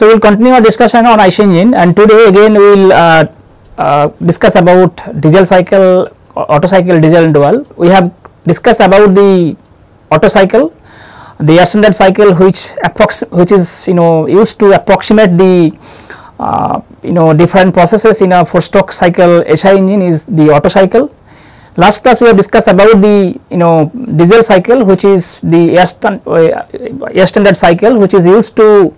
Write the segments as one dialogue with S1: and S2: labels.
S1: So we will continue our discussion on IC engine, and today again we will discuss about diesel cycle, Otto cycle, diesel interval. We have discussed about the Otto cycle, the standard cycle which is used to approximate the different processes in a 4-stroke cycle SI engine is the Otto cycle. Last class we have discussed about the diesel cycle, which is the air standard cycle, which is used to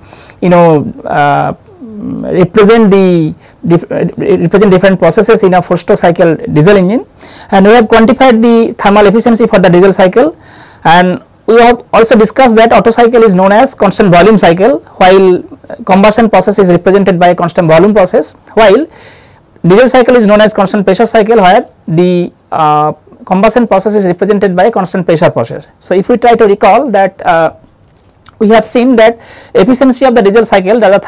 S1: represent different processes in a 4-stroke cycle diesel engine, and we have quantified the thermal efficiency for the diesel cycle, and we have also discussed that Otto cycle is known as constant volume cycle, while combustion process is represented by a constant volume process, while diesel cycle is known as constant pressure cycle, where the combustion process is represented by a constant pressure process. So if we try to recall that we have seen that efficiency of the diesel cycle, that the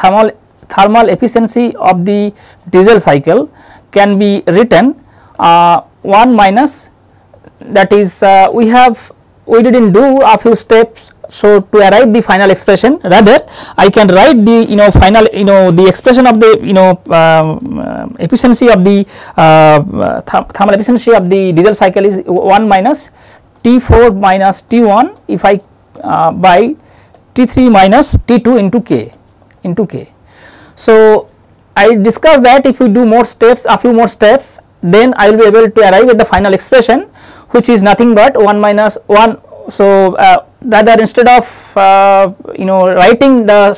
S1: thermal efficiency of the diesel cycle can be written 1 minus, that is we did not do a few steps. So to arrive the final expression, rather I can write the final the expression of the efficiency of the thermal efficiency of the diesel cycle is 1 minus T4 minus T1 if I by T3 minus T2 into K. So I discussed that if we do more steps, a few more steps, then I will be able to arrive at the final expression, which is nothing but 1 minus 1. So rather instead of writing the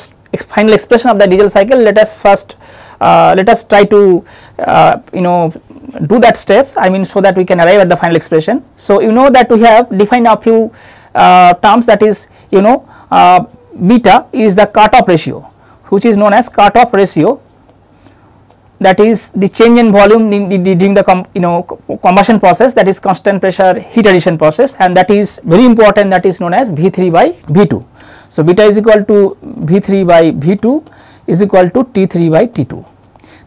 S1: final expression of the diesel cycle, let us first let us try to do that steps, I mean, so that we can arrive at the final expression. So you know that we have defined a few terms, that is beta is the cut-off ratio, which is known as cut-off ratio, that is the change in volume during the combustion process, that is constant pressure heat addition process, and that is very important, that is known as V3 by V2. So beta is equal to V3 by V2 is equal to T3 by T2.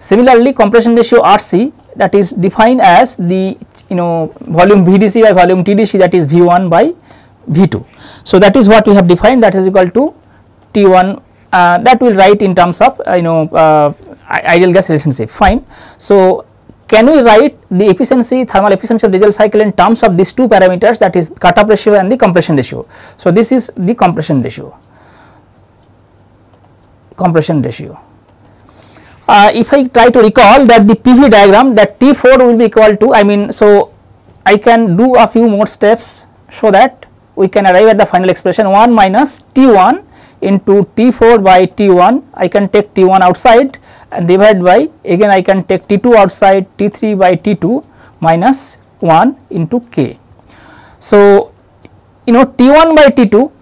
S1: Similarly, compression ratio RC, that is defined as the volume VDC by volume TDC, that is V1 by V2. So that is what we have defined, that is equal to T1, that we will write in terms of ideal gas relationship. Fine. So can we write the efficiency, thermal efficiency of diesel cycle in terms of these two parameters, that is cut-off ratio and the compression ratio. So this is the compression ratio. If I try to recall that the PV diagram, that T4 will be equal to, I mean, so I can do a few more steps so that we can arrive at the final expression 1 minus T1 into T4 by T1. I can take T1 outside and divide by, again I can take T2 outside, T3 by T2 minus 1 into K. So T1 by T2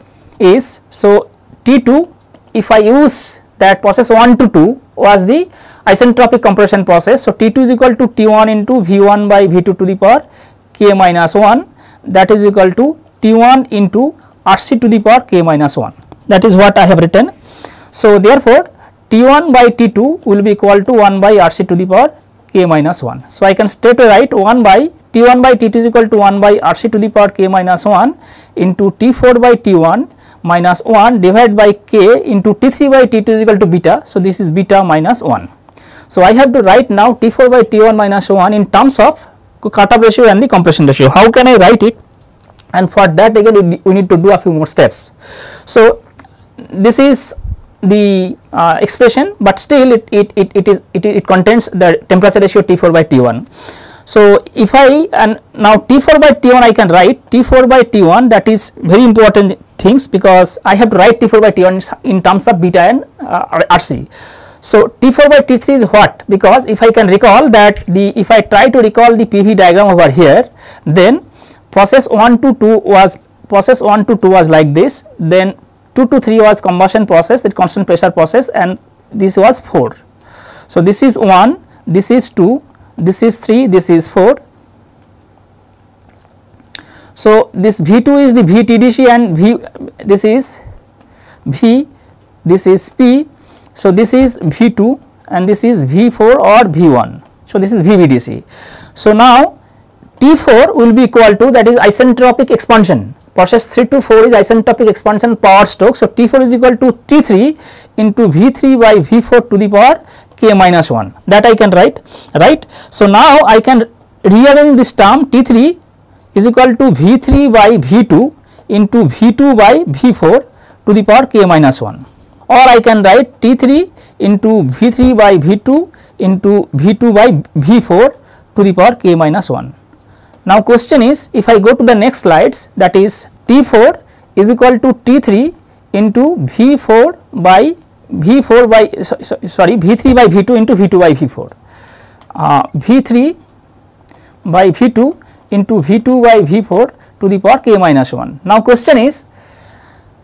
S1: is, so T2, if I use that process 1 to 2 was the isentropic compression process. So T2 is equal to T1 into V1 by V2 to the power K minus 1, that is equal to T1 into RC to the power K minus 1. That is what I have written. So therefore T1 by T2 will be equal to 1 by RC to the power K minus 1. So I can straight write T1 by T2 is equal to 1 by RC to the power K minus 1 into T4 by T1 minus 1 divided by K into T3 by T2 is equal to beta. So this is beta minus 1. So I have to write now T4 by T1 minus 1 in terms of cut-off ratio and the compression ratio. How can I write it? And for that again we need to do a few more steps. So this is the expression, but still it contains the temperature ratio T4 by T1. So if now T4 by T1 I can write T4 by T1, that is very important things, because I have to write T4 by T1 in terms of beta and RC. So T4 by T3 is what? Because if I can recall that if I try to recall the PV diagram over here, then process 1 to 2 was like this, then 2 to 3 was combustion process, that constant pressure process, and this was 4. So this is 1, this is 2, this is 3, this is 4. So this V2 is the VTDC and this is V, this is P. So this is V2 and this is V4 or V1. So this is VVDC. So now T4 will be equal to, that is isentropic expansion process 3 to 4 is isentropic expansion power stroke. So T4 is equal to T3 into V3 by V4 to the power k minus 1, that I can write, right. So now I can rearrange this term, T3 is equal to V3 by V2 into V2 by V4 to the power k minus 1, or I can write T3 into V3 by V2 into V2 by V4 to the power k minus 1. Now question is, if I go to the next slides, that is T4 is equal to T3 into V4 by V4 by V3 by V2 into V2 by V4, V3 by V2 into V2 by V4 to the power k minus 1. Now question is,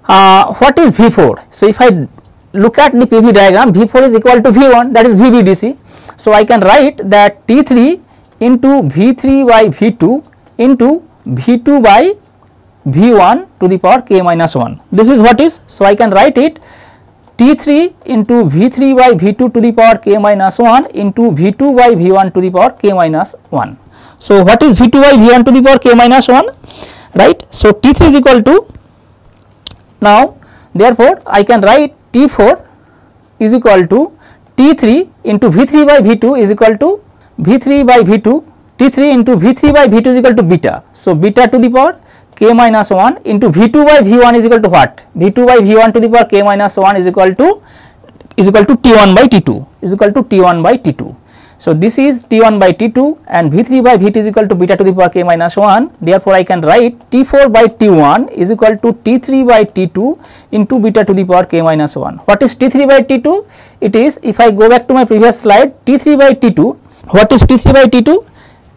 S1: what is V4? So if I look at the PV diagram, V4 is equal to V1, that is VVDC. So I can write that T3 into V3 by V2 into V2 by V1 to the power k minus 1. This is what is. So I can write it T3 into V3 by V2 to the power k minus 1 into V2 by V1 to the power k minus 1. So what is V2 by V1 to the power k minus 1, right. So T3 is equal to, now therefore I can write T4 is equal to T3 into V3 by V2 is equal to V3 by V2, T3 into V3 by V2 is equal to beta. So beta to the power k minus 1 into V2 by V1 is equal to what? V2 by V1 to the power k minus 1 is equal to T1 by T2, is equal to T1 by T2. So this is T1 by T2 and V3 by V2 is equal to beta to the power k minus 1. Therefore I can write T4 by T1 is equal to T3 by T2 into beta to the power k minus 1. What is T3 by T2? It is, if I go back to my previous slide, T3 by T2, what is T3 by T2?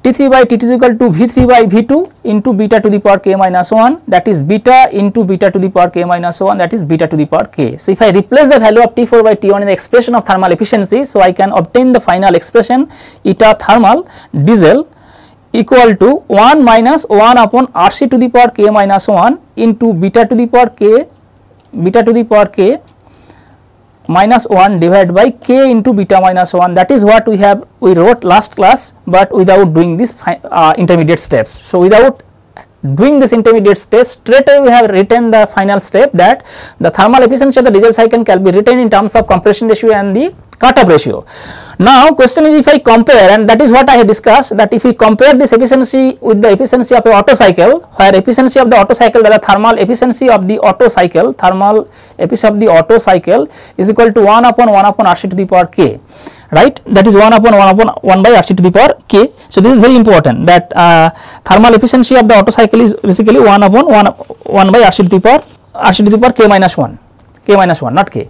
S1: T3 by T2 is equal to V3 by V2 into beta to the power k minus 1, that is beta into beta to the power k minus 1, that is beta to the power k. So if I replace the value of T4 by T1 in the expression of thermal efficiency, so I can obtain the final expression eta thermal diesel equal to 1 minus 1 upon Rc to the power k minus 1 into beta to the power k minus 1 divided by k into beta minus 1. That is what we wrote last class, but without doing this intermediate steps. So without doing this intermediate steps, straight away we have written the final step, that the thermal efficiency of the diesel cycle can be written in terms of compression ratio and the cut-off ratio. Now question is, if I compare, and that is what I have discussed, that if we compare this efficiency with the efficiency of a Otto cycle, where efficiency of the Otto cycle, that the thermal efficiency of the Otto cycle, is equal to 1 upon Rc to the power k, right, that is 1 upon 1 by Rc to the power k. So this is very important, that thermal efficiency of the Otto cycle is basically 1 upon 1 by Rc to the power k minus 1, not k.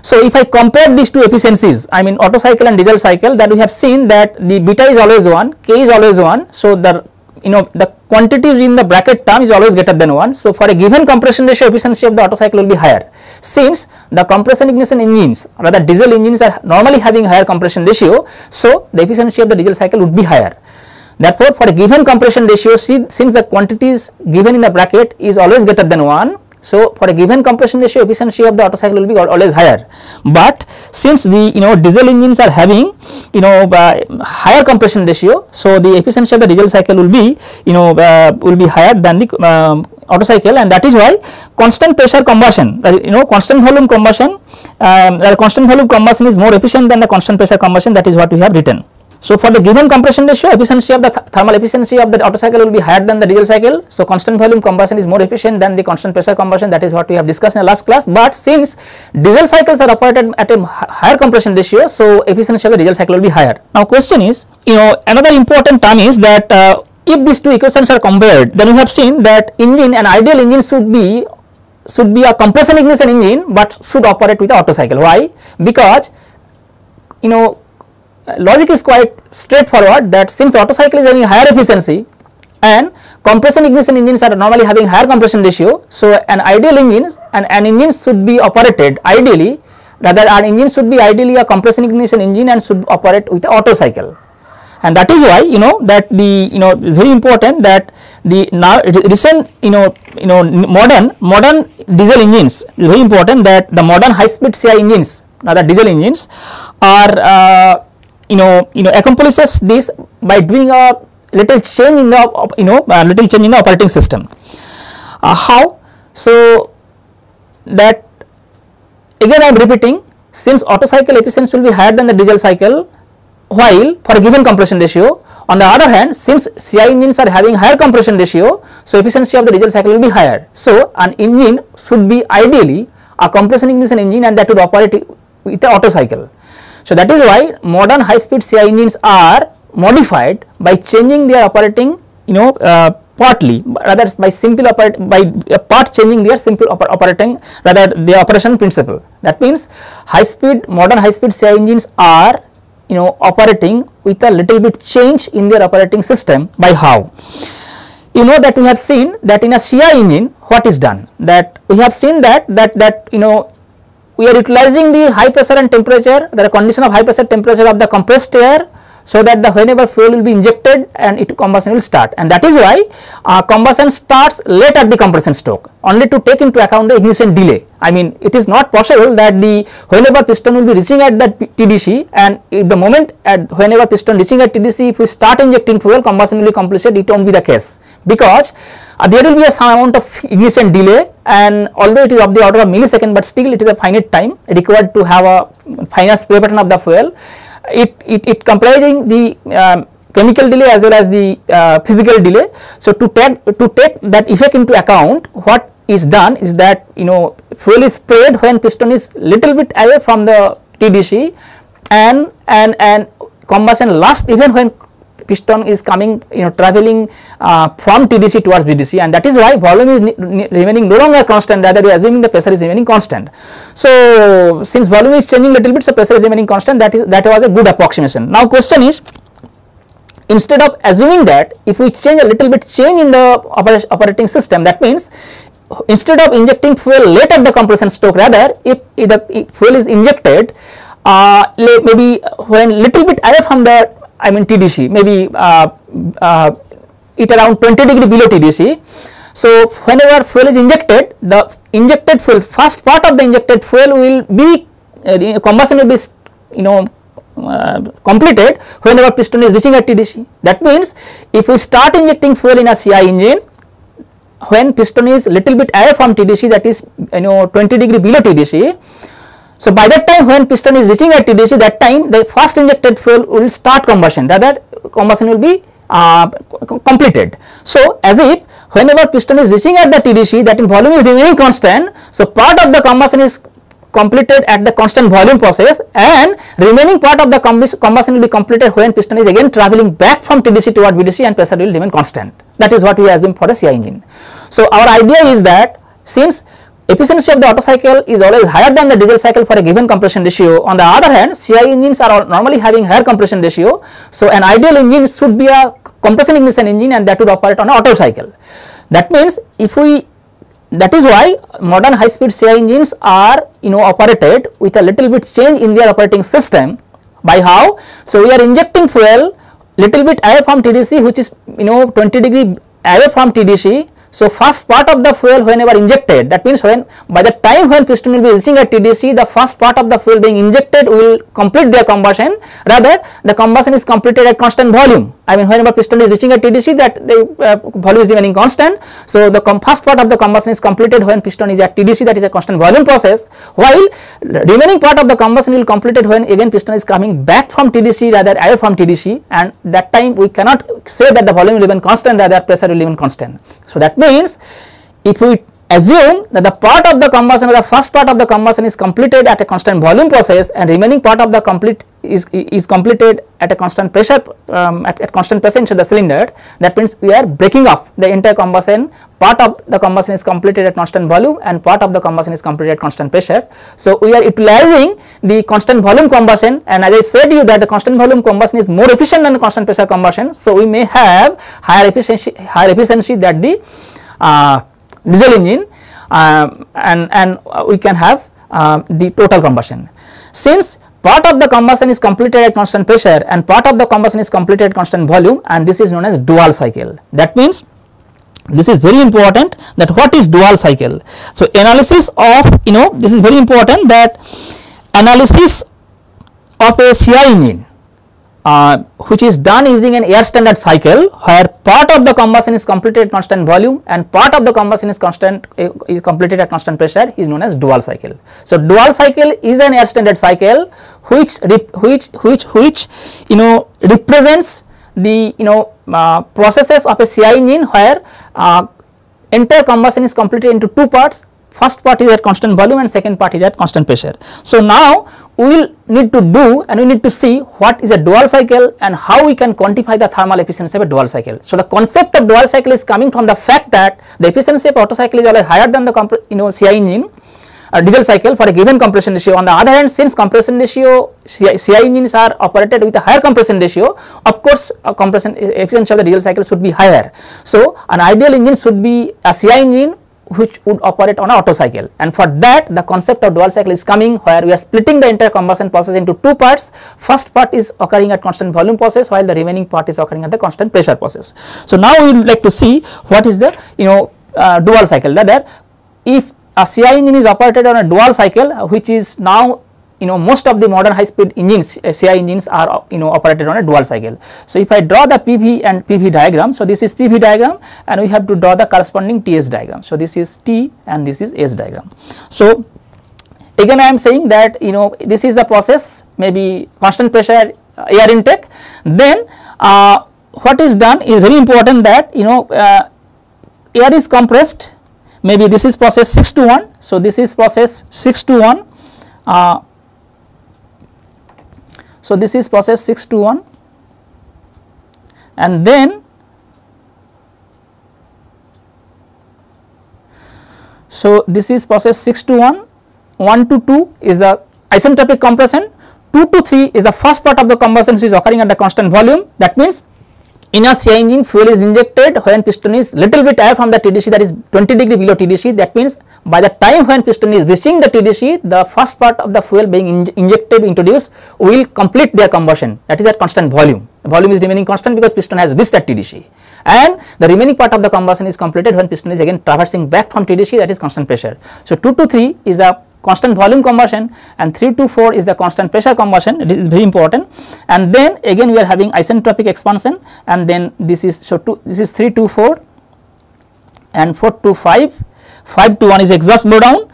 S1: So if I compare these two efficiencies, I mean Otto cycle and diesel cycle, that we have seen that the beta is always 1, k is always 1. So the quantities in the bracket term is always greater than 1. So for a given compression ratio, efficiency of the Otto cycle will be higher, since the compression ignition engines, rather diesel engines, are normally having higher compression ratio. So the efficiency of the diesel cycle would be higher. Therefore for a given compression ratio, since the quantities given in the bracket is always greater than 1, so for a given compression ratio, efficiency of the Otto cycle will be always higher. But since the diesel engines are having higher compression ratio, so the efficiency of the diesel cycle will be higher than the Otto cycle, and that is why constant pressure combustion, constant volume combustion, is more efficient than the constant pressure combustion. That is what we have written. So for the given compression ratio, efficiency of the thermal efficiency of the Otto cycle will be higher than the diesel cycle. So constant volume combustion is more efficient than the constant pressure combustion. That is what we have discussed in the last class. But since diesel cycles are operated at a higher compression ratio, so efficiency of the diesel cycle will be higher. Now question is, another important term is that if these two equations are compared, then we have seen that an ideal engine should be a compression ignition engine, but should operate with the Otto cycle. Why? Because logic is quite straightforward, that since Otto cycle is having higher efficiency and compression ignition engines are normally having higher compression ratio, so an ideal engine an engine should be operated ideally, rather an engine should be ideally a compression ignition engine and should operate with the Otto cycle. And that is why that the very important that the now recent modern diesel engines, very important that the modern high speed CI engines, rather diesel engines, are accomplishes this by doing a little change in the operating system. How? So that again I am repeating, since Otto cycle efficiency will be higher than the diesel cycle while for a given compression ratio. On the other hand, since CI engines are having higher compression ratio, so efficiency of the diesel cycle will be higher. So an engine should be ideally a compression ignition engine, and that would operate with the Otto cycle. So that is why modern high speed CI engines are modified by changing their operating, partly, rather by simple part changing their simple operating, rather the operation principle. That means modern high speed CI engines are operating with a little bit change in their operating system. By how? That we have seen that in a CI engine, what is done, that we have seen that we are utilizing the high pressure and temperature, the condition of high pressure temperature of the compressed air, so that whenever fuel will be injected and combustion will start, and that is why combustion starts late at the compression stroke, only to take into account the ignition delay. I mean, it is not possible that whenever piston will be reaching at the TDC, and if the moment whenever piston reaching at TDC, if we start injecting fuel, combustion will be completed. It won't be the case, because there will be some amount of ignition delay, and although it is of the order of millisecond, but still it is a finite time required to have a final spray pattern of the fuel. It comprising the chemical delay as well as the physical delay. So to take that effect into account, what is done is that fuel is sprayed when piston is little bit away from the TDC, and combustion lasts even when piston is coming traveling from TDC towards VDC, and that is why volume is remaining no longer constant, rather we are assuming the pressure is remaining constant. So since volume is changing little bit, so pressure is remaining constant. That was a good approximation. Now question is, instead of assuming that, if we change a little bit in the operating system, that means instead of injecting fuel late at the compression stroke, rather if fuel is injected maybe when little bit away from the TDC, maybe it around 20 degree below TDC. So whenever fuel is injected, the injected fuel, first part of the injected fuel will be combustion will be completed whenever piston is reaching at TDC. That means if we start injecting fuel in a CI engine when piston is little bit away from TDC, that is 20 degree below TDC. So by that time when piston is reaching at TDC, that time the first injected fuel will start combustion, rather combustion will be completed. So as if whenever piston is reaching at the TDC, that in volume is remaining constant, so part of the combustion is completed at the constant volume process, and remaining part of the combustion will be completed when piston is again traveling back from TDC toward VDC, and pressure will remain constant. That is what we assume for a CI engine. So our idea is that since efficiency of the Otto cycle is always higher than the diesel cycle for a given compression ratio, on the other hand CI engines are normally having higher compression ratio, so an ideal engine should be a compression ignition engine, and that would operate on an Otto cycle. That means that is why modern high speed CI engines are operated with a little bit change in their operating system. By how? So we are injecting fuel little bit away from TDC, which is 20 degree away from TDC. So first part of the fuel whenever injected, that means by the time when piston will be reaching at TDC, the first part of the fuel being injected will complete their combustion, rather the combustion is completed at constant volume. I mean whenever piston is reaching at TDC, that the volume is remaining constant. So the first part of the combustion is completed when piston is at TDC, that is a constant volume process, while remaining part of the combustion will completed when again piston is coming back from TDC, rather away from TDC, and that time we cannot say that the volume will remain constant, rather pressure will remain constant. So that means if we assume that the part of the combustion, or the first part of the combustion is completed at a constant volume process, and remaining part of the is completed at a constant pressure at constant pressure inside the cylinder, that means we are breaking off the entire combustion. Part of the combustion is completed at constant volume, and part of the combustion is completed at constant pressure. So we are utilizing the constant volume combustion, and as I said you that the constant volume combustion is more efficient than the constant pressure combustion. So we may have higher efficiency that the diesel engine, and we can have the total combustion. Since part of the combustion is completed at constant pressure and part of the combustion is completed at constant volume, and this is known as dual cycle. That means this is very important, that what is dual cycle. So analysis of this is very important, that analysis of a CI engine which is done using an air standard cycle, where part of the combustion is completed at constant volume and part of the combustion is completed at constant pressure, is known as dual cycle. So dual cycle is an air standard cycle which represents the processes of a CI engine where entire combustion is completed into two parts. First part is at constant volume and second part is at constant pressure. So now we will need to do and we need to see what is a dual cycle and how we can quantify the thermal efficiency of a dual cycle. So the concept of dual cycle is coming from the fact that the efficiency of Otto cycle is always higher than the CI engine diesel cycle for a given compression ratio. On the other hand, since compression ratio CI engines are operated with a higher compression ratio, of course compression efficiency of the diesel cycle should be higher. So an ideal engine should be a CI engine which would operate on an Otto cycle, and for that the concept of dual cycle is coming, where we are splitting the entire combustion process into two parts. First part is occurring at constant volume process, while the remaining part is occurring at the constant pressure process. So now we would like to see what is the dual cycle. That if a CI engine is operated on a dual cycle, which is now most of the modern high speed engines, CI engines are operated on a dual cycle. So if I draw the PV and PV diagram, so this is PV diagram and we have to draw the corresponding TS diagram. So this is T and this is S diagram. So again I am saying that this is the process, maybe constant pressure air intake. Then what is done is very important, that air is compressed, maybe this is process 6 to 1. So this is process 6 to 1. So this is process 6 to 1, and then so this is process 6 to 1, 1 to 2 is the isentropic compression, 2 to 3 is the first part of the combustion which is occurring at the constant volume. That means in a CI engine fuel is injected when piston is little bit away from the TDC, that is 20 degree below TDC. That means by the time when piston is reaching the TDC, the first part of the fuel being introduced will complete their combustion, that is at constant volume. The volume is remaining constant because piston has reached at TDC, and the remaining part of the combustion is completed when piston is again traversing back from TDC, that is constant pressure. So 2 to 3 is the constant volume combustion and 3 to 4 is the constant pressure combustion. This is very important. And then again we are having isentropic expansion, and then this is this is 3 to 4 and 4 to 5, 5 to 1 is exhaust blowdown,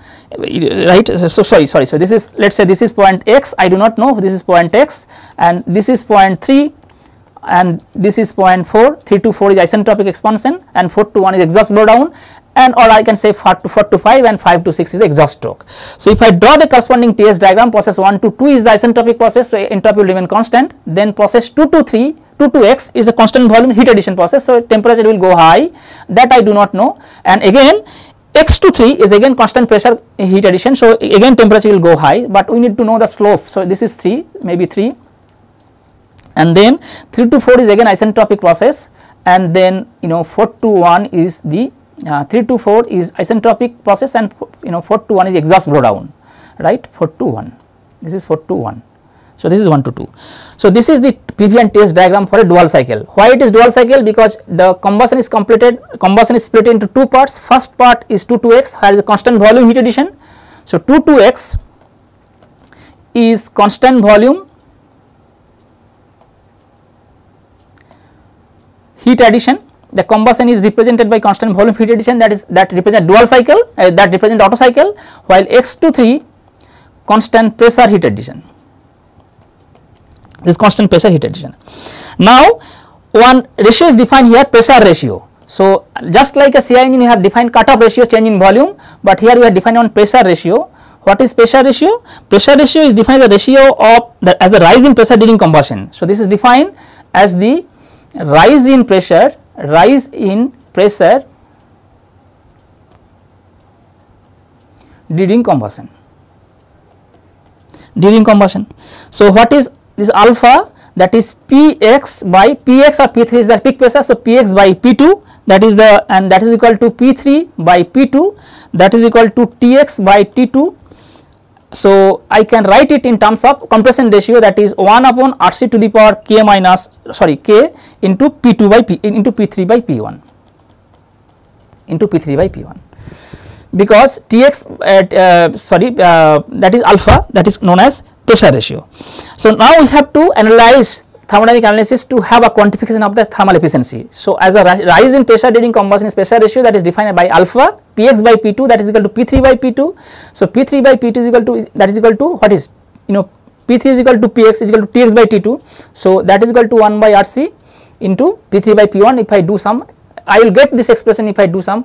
S1: right. So sorry, so this is, let's say this is point X, I do not know, this is point X and this is point 3 and this is point 4, 3 to 4 is isentropic expansion and 4 to 1 is exhaust blowdown, and or I can say 4 to 5 and 5 to 6 is the exhaust stroke. So if I draw the corresponding TS diagram, process 1 to 2 is the isentropic process, so entropy will remain constant. Then process 2 to 3, 2 to X is a constant volume heat addition process, so temperature will go high, that I do not know. And again X to 3 is again constant pressure heat addition, so again temperature will go high, but we need to know the slope. So this is 3, maybe 3, and then 3 to 4 is again isentropic process, and then 4 to 1 is the 3 to 4 is isentropic process, and 4 to 1 is exhaust blowdown, right. 4 to 1, this is 4 to 1, so this is 1 to 2. So this is the PV and TS diagram for a dual cycle. Why it is dual cycle? Because the combustion is split into two parts. First part is 2 to X, where is a constant volume heat addition. So 2 to X is constant volume heat addition. The combustion is represented by constant volume heat addition, that represent dual cycle, that represent Otto cycle, while X to 3 constant pressure heat addition. This constant pressure heat addition. Now one ratio is defined here, pressure ratio. So just like a CI engine we have defined cutoff ratio, change in volume, but here we have defined on pressure ratio. What is pressure ratio? Pressure ratio is defined as the ratio of as the rise in pressure during combustion. So this is defined as the rise in pressure during combustion. So what is this alpha? That is Px by Px, or P3 is the peak pressure, so Px by P2, that is the, and that is equal to P3 by P2, that is equal to Tx by T2. So I can write it in terms of compression ratio, that is 1 upon Rc to the power k minus k into P2 by P into P3 by P1 into P3 by P1, because Tx that is alpha, that is known as pressure ratio. So now we have to analyze thermodynamic analysis to have a quantification of the thermal efficiency. So, as a rise in pressure during combustion is pressure ratio that is defined by alpha Px by P2 that is equal to P3 by P2. So, P3 by P2 is equal to, that is equal to what is, P3 is equal to Px is equal to Tx by T2. So, that is equal to 1 by Rc into P3 by P1. If I do some, I will get this expression if I do some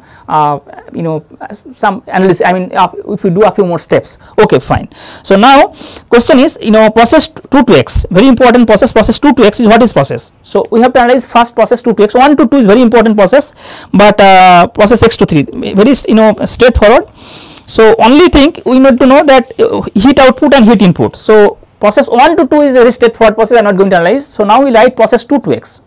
S1: some analysis, I mean if we do a few more steps. Okay, fine. So, now question is, process 2 to x, very important process 2 to x is what is process. So, we have to analyze first process 2 to x, 1 to 2 is very important process, but process x to 3 very straightforward. So, only thing we need to know that heat output and heat input. So, process 1 to 2 is a very straightforward process, I am not going to analyze. So, now we write process 2 to x.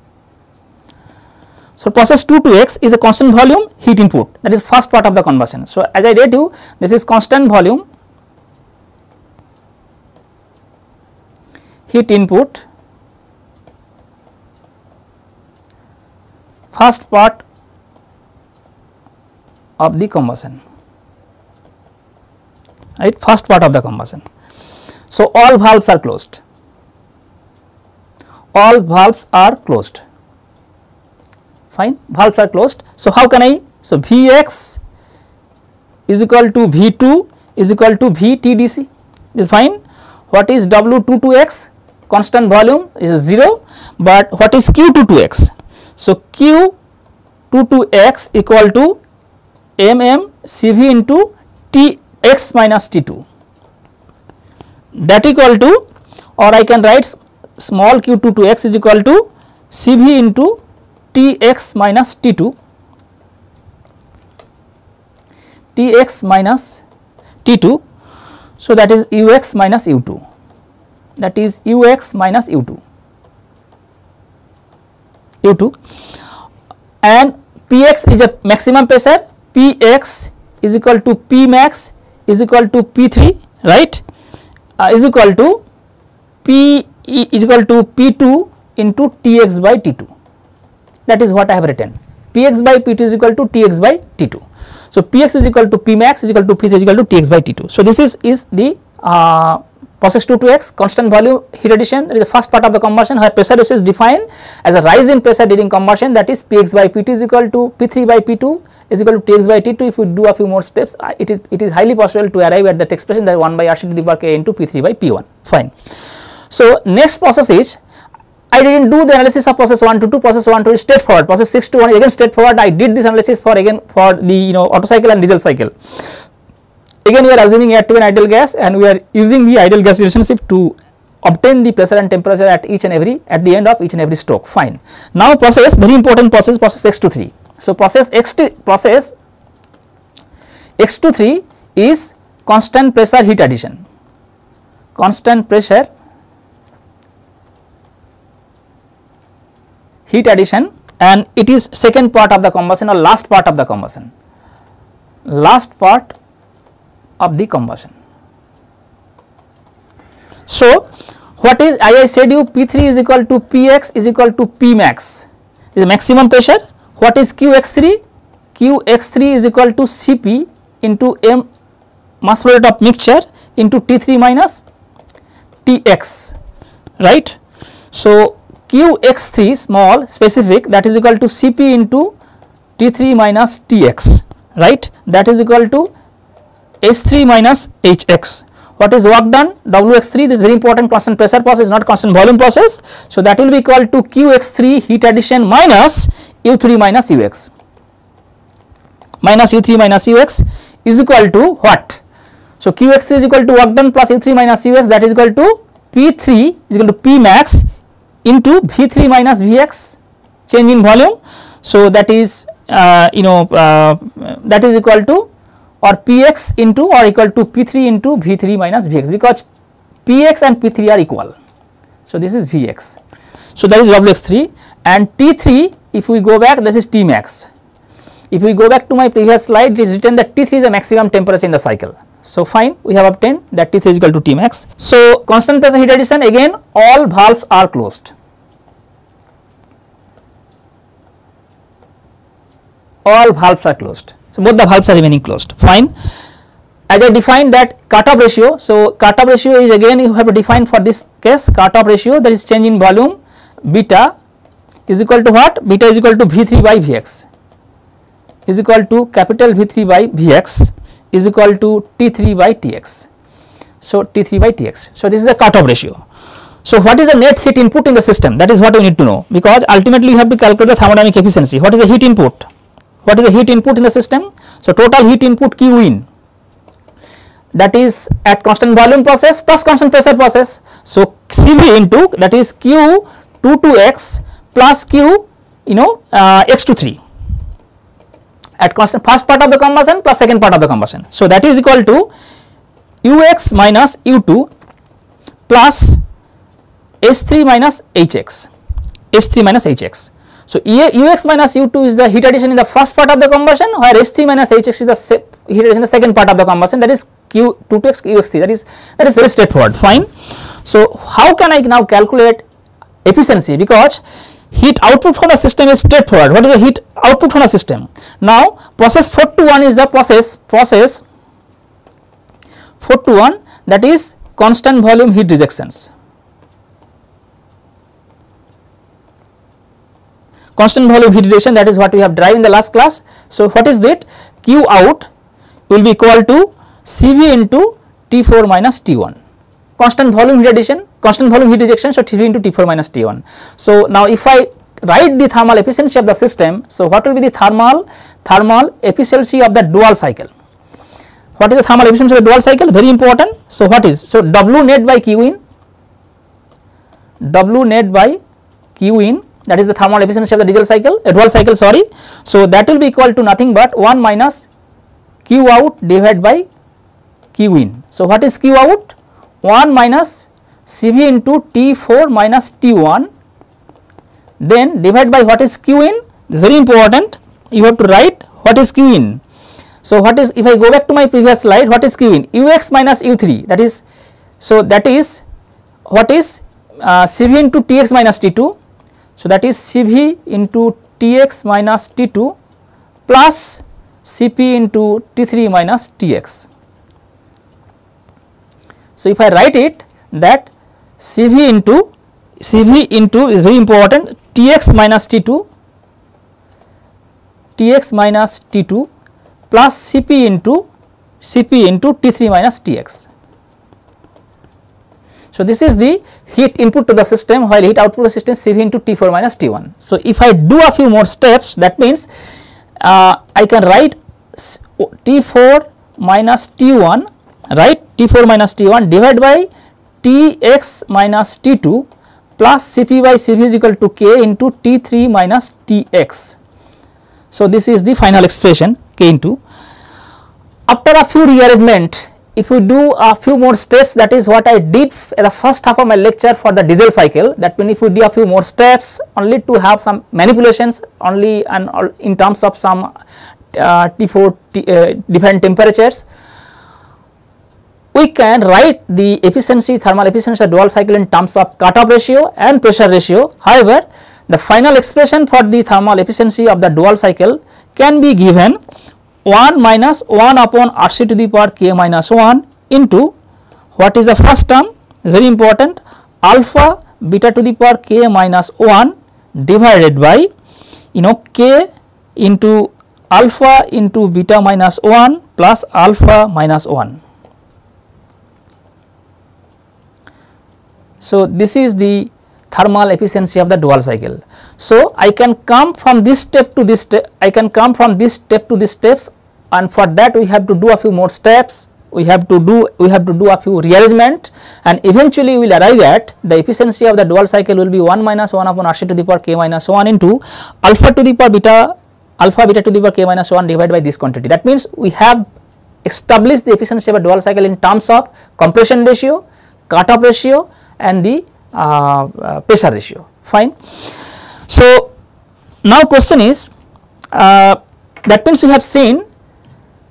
S1: So, process 2 to x is a constant volume heat input, that is first part of the conversion. So, as I read you, this is constant volume heat input, first part of the combustion, right, first part of the combustion. So, all valves are closed, all valves are closed. Fine, valves are closed. So, how can I? So, Vx is equal to V2 is equal to Vtdc, is fine. What is W2 to x? Constant volume is 0, but what is Q2 to x? So, Q2 to x equal to Cv into Tx minus T2, that equal to, or I can write small q2 to x is equal to Cv into Tx minus T2, Tx minus T2. So, that is Ux minus U2, that is Ux minus U2, and Px is a maximum pressure, Px is equal to Pmax is equal to P3, right, is equal to P is equal to P2 into Tx by T2. That is what I have written, Px by P2 is equal to Tx by T2. So, Px is equal to Pmax is equal to P3 is equal to Tx by T2. So, this is the process 2 to x, constant volume heat addition, that is the first part of the combustion where pressure ratio is defined as a rise in pressure during combustion, that is Px by P2 is equal to P3 by P2 is equal to Tx by T2. If we do a few more steps, it is highly possible to arrive at that expression, that 1 by Rc to the power k into P3 by P1, fine. So, next process is, I did not do the analysis of process 1 to 2, process 1 to 2 is straightforward, process 6 to 1 is again straightforward. I did this analysis for the Otto cycle and diesel cycle. Again we are assuming active and ideal gas, and we are using the ideal gas relationship to obtain the pressure and temperature at the end of each and every stroke, fine. Now, process, very important process, process x to 3. So, process x to 3 is constant pressure heat addition, constant pressure heat addition, and it is second part of the combustion or last part of the combustion, last part of the combustion. So, what is, I said you P3 is equal to Px is equal to Pmax is the maximum pressure. What is Qx3? Qx3 is equal to Cp into m mass flow rate of mixture into T3 minus Tx, right. So, Qx3 small specific, that is equal to Cp into T3 minus Tx, right, that is equal to H3 minus Hx. What is work done? Wx3, this is very important, constant pressure process, not constant volume process. So, that will be equal to Qx3 heat addition minus U3 minus Ux, minus U3 minus Ux is equal to what? So, Qx3 is equal to work done plus U3 minus Ux, that is equal to P3 is equal to Pmax into V3 minus Vx, change in volume. So, that is that is equal to, or Px into or equal to P3 into V3 minus Vx, because Px and P3 are equal. So, this is Vx. So, that is Wx3, and T3, if we go back, this is Tmax. If we go back to my previous slide, it is written that T3 is the maximum temperature in the cycle. So, fine, we have obtained that T3 is equal to Tmax. So, constant pressure heat addition, again all valves are closed, all valves are closed. So, both the valves are remaining closed, fine. As I defined that Cartop ratio, so Cartop ratio is, again you have to define for this case Cartop ratio, that is change in volume beta is equal to what? Beta is equal to V3 by Vx is equal to capital V3 by Vx is equal to T3 by Tx. So, T3 by Tx. So, this is the cutoff ratio. So, what is the net heat input in the system? That is what we need to know, because ultimately you have to calculate the thermodynamic efficiency. What is the heat input? What is the heat input in the system? So, total heat input Q in, that is at constant volume process plus constant pressure process. So, Cv into, that is Q 2 to x plus Q x to 3 at constant first part of the combustion plus second part of the combustion. So, that is equal to Ux minus U2 plus S3 minus Hx, S3 minus Hx. So, Ux minus U2 is the heat addition in the first part of the combustion, where S3 minus Hx is the heat addition in the second part of the combustion, that is Q2 to x Ux3. That is very straightforward. Fine. So, how can I now calculate efficiency? Because heat output from the system is straightforward. What is the heat output from the system? Now, process 4 to 1 is the process 4 to 1, that is constant volume heat rejections. Constant volume heat rejection, that is what we have derived in the last class. So, what is that? Q out will be equal to Cv into T4 minus T1. Constant volume heat addition, constant volume heat rejection, so Cv into T4 minus T1. So, now if I write the thermal efficiency of the system, so what will be the thermal efficiency of the dual cycle? What is the thermal efficiency of the dual cycle? Very important. So, what is? So, W net by Q in, W net by Q in, that is the thermal efficiency of the dual cycle, sorry. So, that will be equal to nothing but 1 minus Q out divided by Q in. So, what is Q out? 1 minus Cv into T4 minus T1, then divide by what is Q in. This is very important, you have to write what is Q in. So, what is, if I go back to my previous slide, what is Q in? Ux minus U3, that is, so that is what is Cv into Tx minus T2. So, that is Cv into Tx minus T2 plus Cp into T3 minus Tx. So, if I write it, that Cv into is very important, Tx minus T2 plus Cp into T3 minus Tx. So, this is the heat input to the system, while heat output to the system is Cv into T4 minus T1. So, if I do a few more steps, that means I can write T4 minus T1, right, T4 minus T1 divided by Tx minus T2 plus Cp by Cv is equal to K into T3 minus Tx. So, this is the final expression K into. After a few rearrangement, if we do a few more steps, that is what I did in the first half of my lecture for the diesel cycle. That means if we do a few more steps only to have some manipulations only and in terms of some T4 different temperatures, we can write the efficiency, thermal efficiency of dual cycle in terms of cutoff ratio and pressure ratio. However, the final expression for the thermal efficiency of the dual cycle can be given 1 minus 1 upon Rc to the power k minus 1 into, what is the first term, is very important, alpha beta to the power k minus 1 divided by k into alpha into beta minus 1 plus alpha minus 1. So, this is the thermal efficiency of the dual cycle. So, I can come from this step to this step, I can come from this step to this steps, and for that we have to do a few more steps, we have to do a few rearrangement, and eventually we will arrive at the efficiency of the dual cycle will be 1 minus 1 upon Rc to the power k minus 1 into alpha to the power beta, alpha beta to the power k minus 1 divided by this quantity. That means we have established the efficiency of a dual cycle in terms of compression ratio, cutoff ratio and the pressure ratio. Fine. So, now question is, that means we have seen,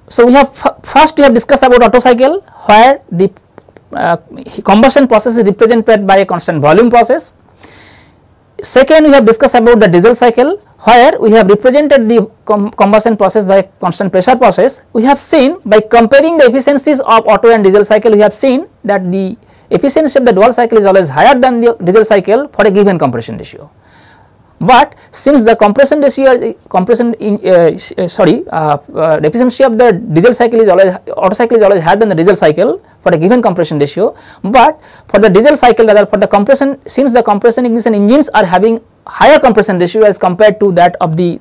S1: so we have first we have discussed about Otto cycle, where the combustion process is represented by a constant volume process. Second, we have discussed about the diesel cycle, where we have represented the combustion process by a constant pressure process. We have seen, by comparing the efficiencies of Otto and diesel cycle, we have seen that the efficiency of the dual cycle is always higher than the diesel cycle for a given compression ratio. But since the compression ratio, the efficiency of the diesel cycle is always, Otto cycle is always higher than the diesel cycle for a given compression ratio. But for the diesel cycle, rather for the compression, since the compression ignition engines are having higher compression ratio as compared to that of the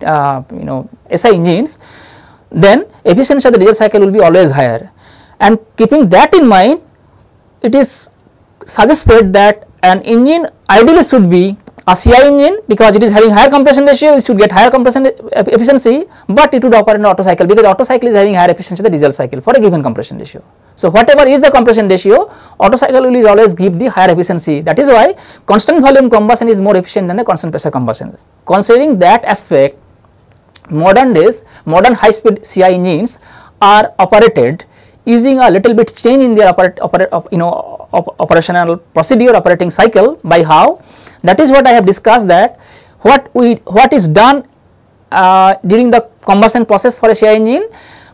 S1: SI engines, then efficiency of the diesel cycle will be always higher. And keeping that in mind, it is suggested that an engine ideally should be a CI engine, because it is having higher compression ratio, it should get higher compression efficiency, but it would operate in Otto cycle, because Otto cycle is having higher efficiency than the diesel cycle for a given compression ratio. So whatever is the compression ratio, Otto cycle will always give the higher efficiency. That is why constant volume combustion is more efficient than the constant pressure combustion. Considering that aspect, modern high speed CI engines are operated using a little bit change in their operational procedure, operating cycle. By how? That is what I have discussed, that what is done during the combustion process for a CI engine.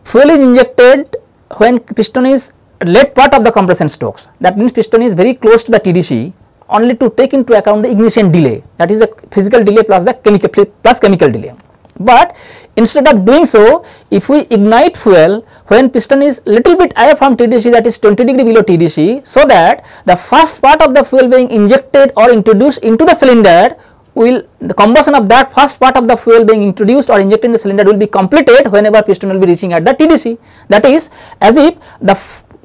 S1: Fuel is injected when piston is late part of the compression strokes. That means piston is very close to the TDC, only to take into account the ignition delay, that is the physical delay plus the chemical delay. But instead of doing so, if we ignite fuel when piston is little bit away from TDC, that is 20 degree below TDC, so that the first part of the fuel being injected or introduced into the cylinder, the combustion of that first part of the fuel being introduced or injected in the cylinder will be completed whenever piston will be reaching at the TDC. That is as if the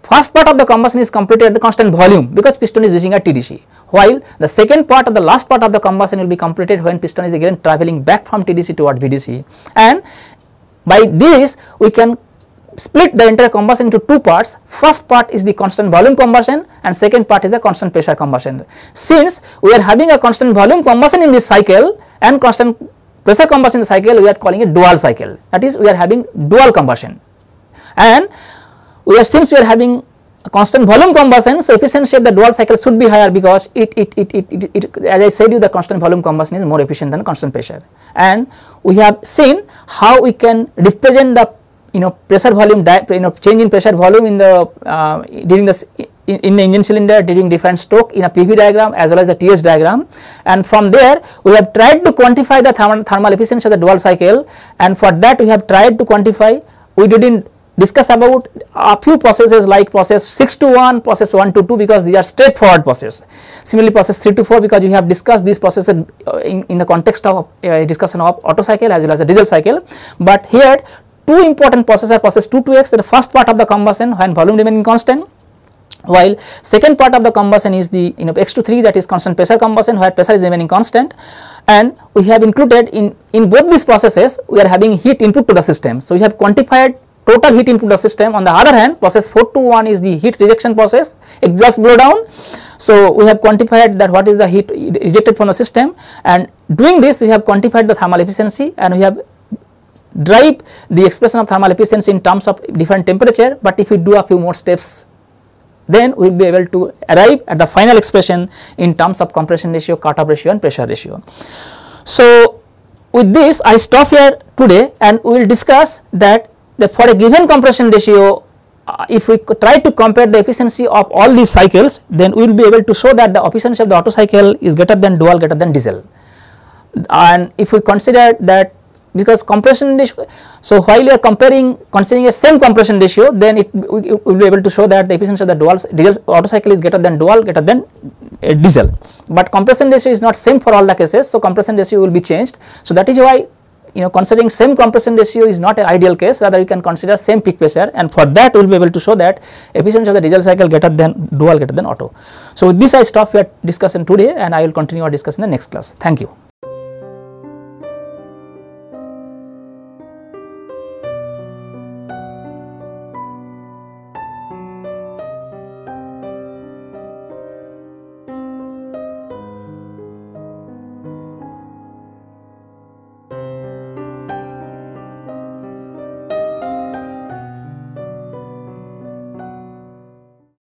S1: first part of the combustion is completed at the constant volume, because piston is reaching at TDC, while the second part of the last part of the combustion will be completed when piston is again traveling back from TDC toward VDC. And by this we can split the entire combustion into two parts. First part is the constant volume combustion and second part is the constant pressure combustion. Since we are having a constant volume combustion in this cycle and constant pressure combustion in the cycle, we are calling it dual cycle. That is, we are having dual combustion. And since we are having a constant volume combustion, so efficiency of the dual cycle should be higher, because it as I said you, the constant volume combustion is more efficient than constant pressure. And we have seen how we can represent the pressure volume change in pressure volume in the during the in the engine cylinder during different stroke in a PV diagram as well as the TS diagram. And from there we have tried to quantify the thermal efficiency of the dual cycle, and for that we have tried to quantify. We didn't discuss about a few processes like process 6 to 1, process 1 to 2, because these are straightforward process. Similarly, process 3 to 4, because we have discussed these processes in the context of discussion of Otto cycle as well as the diesel cycle. But here two important processes are process 2 to X, the first part of the combustion when volume remaining constant, while second part of the combustion is the X to 3, that is constant pressure combustion where pressure is remaining constant. And we have included in both these processes we are having heat input to the system. So we have quantified total heat input to the system. On the other hand, process 4 to 1 is the heat rejection process, exhaust blow down. So we have quantified that what is the heat ejected from the system, and doing this we have quantified the thermal efficiency, and we have derived the expression of thermal efficiency in terms of different temperature. But if we do a few more steps, then we will be able to arrive at the final expression in terms of compression ratio, cutoff ratio and pressure ratio. So with this I stop here today, and we will discuss that for a given compression ratio, if we try to compare the efficiency of all these cycles, then we will be able to show that the efficiency of the Otto cycle is greater than dual, greater than diesel. And if we consider that, because compression ratio, so while you are considering a same compression ratio, then we will be able to show that the efficiency of the diesel Otto cycle is greater than dual, greater than diesel. But compression ratio is not same for all the cases, so compression ratio will be changed. So that is why considering same compression ratio is not an ideal case, rather you can consider same peak pressure, and for that we will be able to show that efficiency of the diesel cycle greater than dual, greater than Otto. So with this I stop here discussion today, and I will continue our discussion in the next class. Thank you.